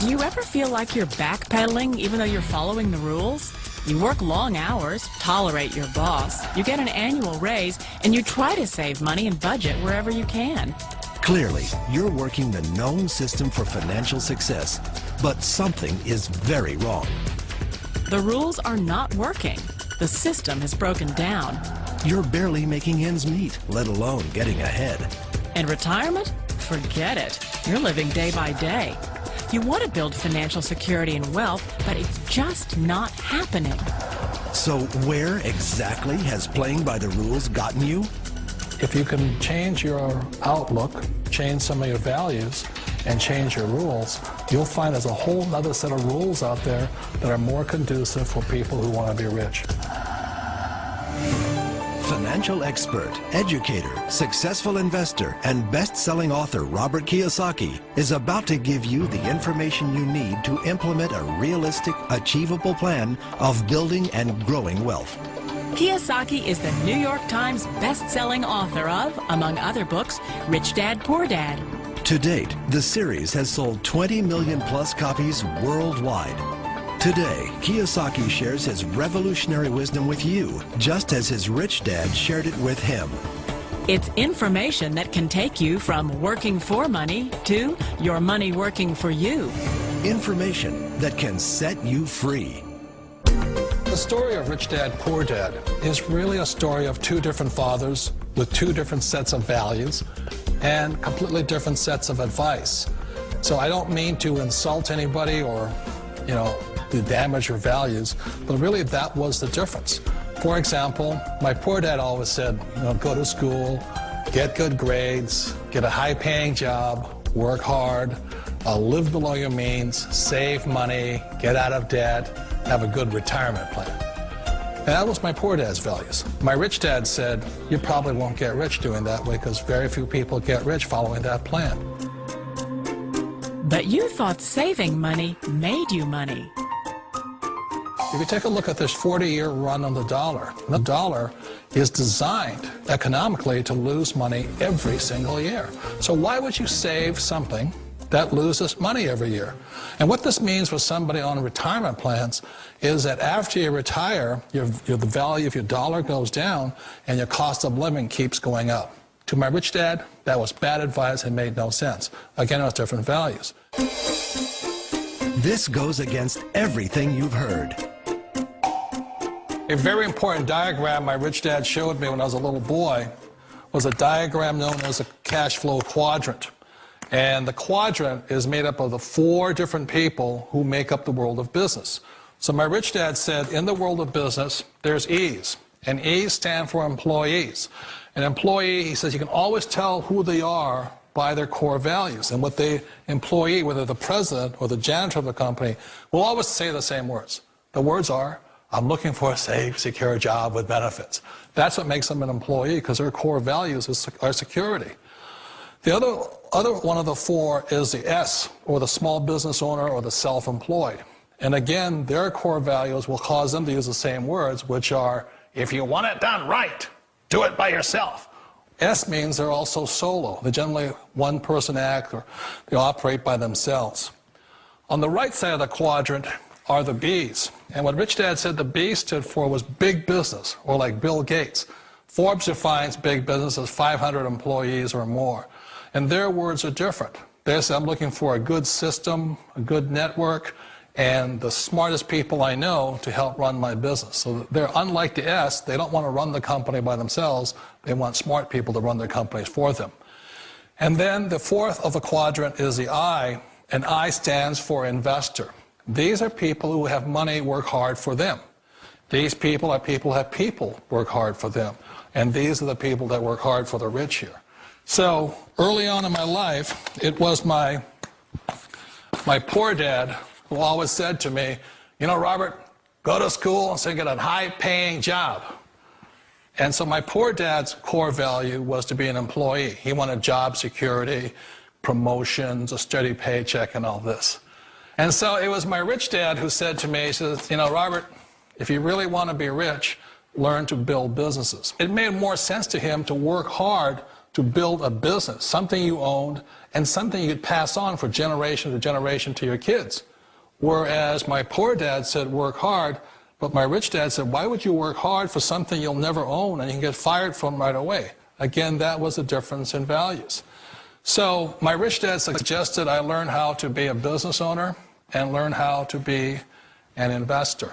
Do you ever feel like you're backpedaling even though you're following the rules? You work long hours, tolerate your boss, you get an annual raise, and you try to save money and budget wherever you can. Clearly, you're working the known system for financial success, but something is very wrong. The rules are not working. The system has broken down. You're barely making ends meet, let alone getting ahead. And retirement? Forget it. You're living day by day. You want to build financial security and wealth, but it's just not happening. So where exactly has playing by the rules gotten you? If you can change your outlook, change some of your values, and change your rules, you'll find there's a whole other set of rules out there that are more conducive for people who want to be rich. Financial expert, educator, successful investor, and best-selling author Robert Kiyosaki is about to give you the information you need to implement a realistic, achievable plan of building and growing wealth. Kiyosaki is the New York Times best-selling author of, among other books, Rich Dad, Poor Dad. To date, the series has sold 20 million plus copies worldwide. Today, Kiyosaki shares his revolutionary wisdom with you, just as his rich dad shared it with him. It's information that can take you from working for money to your money working for you. Information that can set you free. The story of Rich Dad, Poor Dad is really a story of two different fathers with two different sets of values and completely different sets of advice. So I don't mean to insult anybody or, to damage your values, but really that was the difference. For example, my poor dad always said, go to school, get good grades, get a high-paying job, work hard, live below your means, save money, get out of debt, have a good retirement plan. And that was my poor dad's values. My rich dad said, you probably won't get rich doing that way because very few people get rich following that plan. But you thought saving money made you money. If you take a look at this 40-year run on the dollar is designed economically to lose money every single year. So why would you save something that loses money every year? And what this means for somebody on retirement plans is that after you retire, the value of your dollar goes down and your cost of living keeps going up. To my rich dad, that was bad advice and made no sense. Again, it was different values. This goes against everything you've heard. A very important diagram my rich dad showed me when I was a little boy was a diagram known as a cash flow quadrant. And the quadrant is made up of the 4 different people who make up the world of business. So my rich dad said, in the world of business, there's E's. And E's stand for employees. An employee, he says, you can always tell who they are by their core values. And what the employee, whether the president or the janitor of the company, will always say the same words. The words are, I'm looking for a safe, secure job with benefits. That's what makes them an employee, because their core values are security. The other one of the 4 is the S, or the small business owner or the self-employed. And again, their core values will cause them to use the same words, which are, if you want it done right, do it by yourself. S means they're also solo. They're generally one-person act, or they operate by themselves. On the right side of the quadrant are the B's. And what Rich Dad said the B stood for was big business, or like Bill Gates. Forbes defines big business as 500 employees or more. And their words are different. They say, I'm looking for a good system, a good network, and the smartest people I know to help run my business. So they're unlike the S. They don't want to run the company by themselves. They want smart people to run their companies for them. And then the 4th of the quadrant is the I, and I stands for investor. These are people who have money work hard for them. These people are people who have people work hard for them. And these are the people that work hard for the rich here. So early on in my life, it was my poor dad who always said to me, Robert, go to school and so get a high-paying job. And so my poor dad's core value was to be an employee. He wanted job security, promotions, a steady paycheck, and all this. And so it was my rich dad who said to me, he says, Robert, if you really want to be rich, learn to build businesses. It made more sense to him to work hard to build a business, something you owned and something you could pass on for generation to generation to your kids. Whereas my poor dad said work hard, but my rich dad said, why would you work hard for something you'll never own and you can get fired from right away? Again, that was a difference in values. So my rich dad suggested I learn how to be a business owner and learn how to be an investor.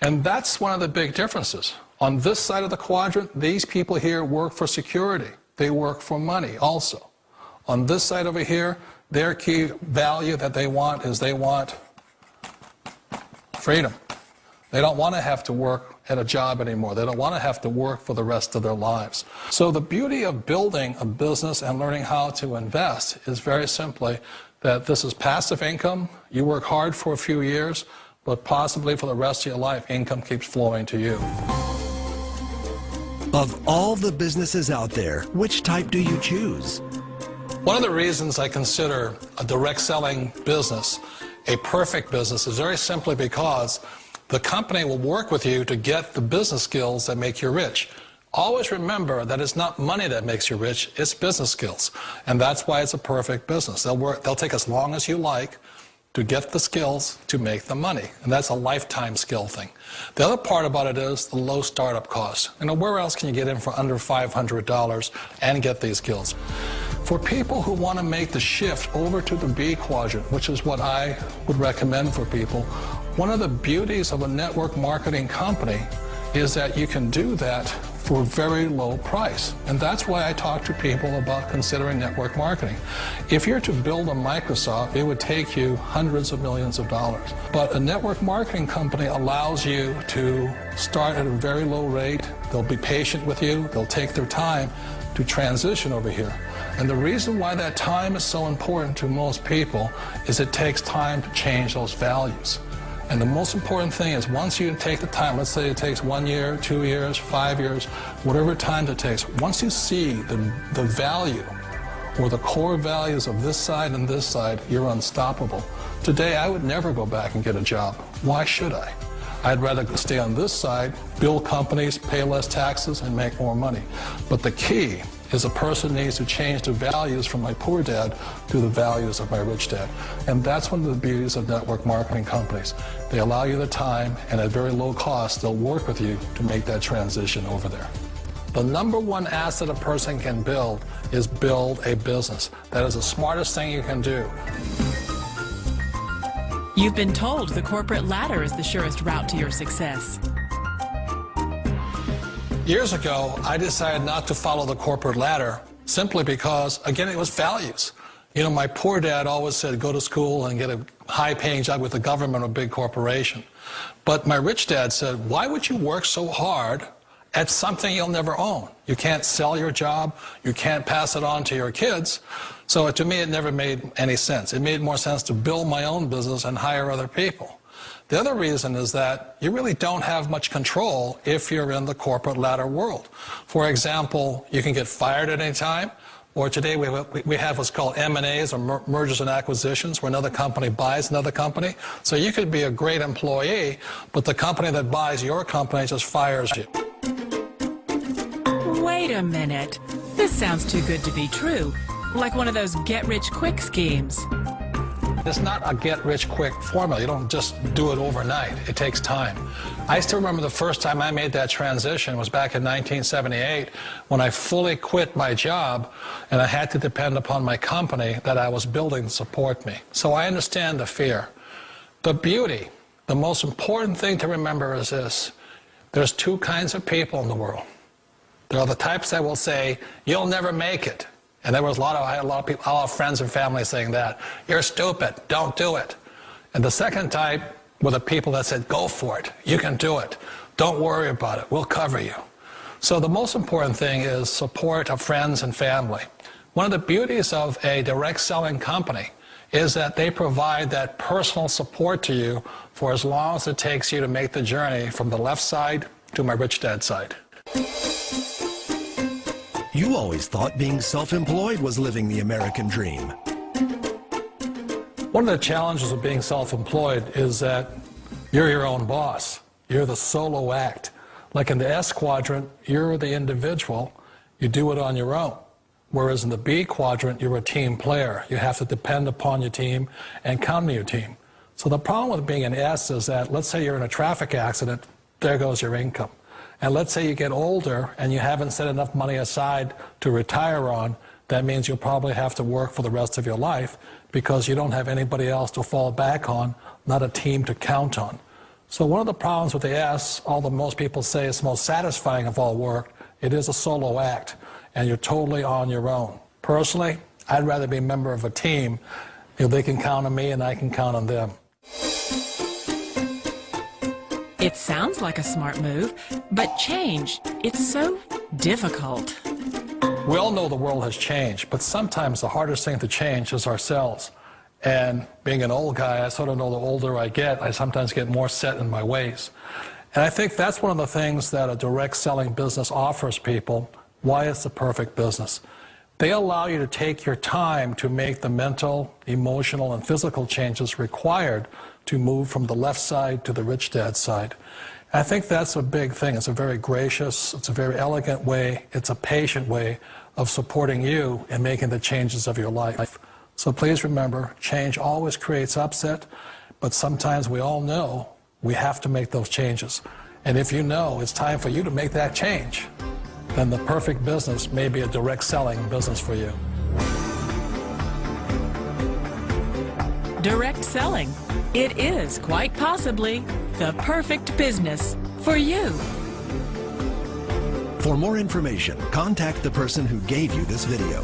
And that's one of the big differences. On this side of the quadrant, these people here work for security. They work for money also. On this side over here, their key value that they want is they want freedom. They don't want to have to work at a job anymore. They don't want to have to work for the rest of their lives. So the beauty of building a business and learning how to invest is very simply that this is passive income. You work hard for a few years, but possibly for the rest of your life, income keeps flowing to you. Of all the businesses out there, which type do you choose? One of the reasons I consider a direct selling business a perfect business is very simply because the company will work with you to get the business skills that make you rich. Always remember that it's not money that makes you rich, it's business skills. And that's why it's a perfect business. They'll take as long as you like to get the skills to make the money. And that's a lifetime skill thing. The other part about it is the low startup cost. You know, where else can you get in for under $500 and get these skills? For people who want to make the shift over to the B quadrant, which is what I would recommend for people, one of the beauties of a network marketing company is that you can do that for a very low price. And that's why I talk to people about considering network marketing. If you're to build a Microsoft, it would take you hundreds of millions of dollars. But a network marketing company allows you to start at a very low rate. They'll be patient with you. They'll take their time to transition over here. And the reason why that time is so important to most people is it takes time to change those values. And the most important thing is once you take the time, let's say it takes 1 year, 2 years, 5 years, whatever time it takes, once you see the value or the core values of this side and this side, you're unstoppable. Today, I would never go back and get a job. Why should I? I'd rather stay on this side, build companies, pay less taxes, and make more money. But the key is a person needs to change the values from my poor dad to the values of my rich dad. And that's one of the beauties of network marketing companies. They allow you the time, and at very low cost, they'll work with you to make that transition over there. The number one asset a person can build is build a business. That is the smartest thing you can do. You've been told the corporate ladder is the surest route to your success. Years ago, I decided not to follow the corporate ladder simply because, again, it was values. You know, my poor dad always said, go to school and get a high-paying job with the government or a big corporation. But my rich dad said, why would you work so hard at something you'll never own? You can't sell your job. You can't pass it on to your kids. So to me, it never made any sense. It made more sense to build my own business and hire other people. The other reason is that you really don't have much control if you're in the corporate ladder world. For example, you can get fired at any time, or today we have what's called M&As, or mergers and acquisitions, where another company buys another company. So you could be a great employee, but the company that buys your company just fires you. Wait a minute. This sounds too good to be true. Like one of those get-rich-quick schemes. It's not a get-rich-quick formula. You don't just do it overnight. It takes time. I still remember the first time I made that transition was back in 1978 when I fully quit my job and I had to depend upon my company that I was building to support me. So I understand the fear. The beauty, the most important thing to remember is this. There's two kinds of people in the world. There are the types that will say, you'll never make it. And there was I had a lot of people, a lot of friends and family saying that. You're stupid, don't do it. And the second type were the people that said, go for it, you can do it. Don't worry about it, we'll cover you. So the most important thing is support of friends and family. One of the beauties of a direct selling company is that they provide that personal support to you for as long as it takes you to make the journey from the left side to my rich dad side. You always thought being self-employed was living the American dream. One of the challenges of being self-employed is that you're your own boss. You're the solo act. Like in the S quadrant, you're the individual. You do it on your own. Whereas in the B quadrant, you're a team player. You have to depend upon your team and count on your team. So the problem with being an S is that, let's say you're in a traffic accident, there goes your income. And let's say you get older and you haven't set enough money aside to retire on, that means you'll probably have to work for the rest of your life because you don't have anybody else to fall back on, not a team to count on. So one of the problems with the S, although most people say it's the most satisfying of all work, it is a solo act, and you're totally on your own. Personally, I'd rather be a member of a team. You know, they can count on me and I can count on them. It sounds like a smart move, but change, it's so difficult. We all know the world has changed, but sometimes the hardest thing to change is ourselves. And being an old guy, I sort of know the older I get, I sometimes get more set in my ways. And I think that's one of the things that a direct selling business offers people, why it's the perfect business. They allow you to take your time to make the mental, emotional, and physical changes required to move from the left side to the rich dad side. I think that's a big thing. It's a very gracious, it's a very elegant way, it's a patient way of supporting you in making the changes of your life. So please remember, change always creates upset, but sometimes we all know we have to make those changes. And if you know it's time for you to make that change, then the perfect business may be a direct selling business for you. Direct selling. It is quite possibly the perfect business for you. For more information, contact the person who gave you this video.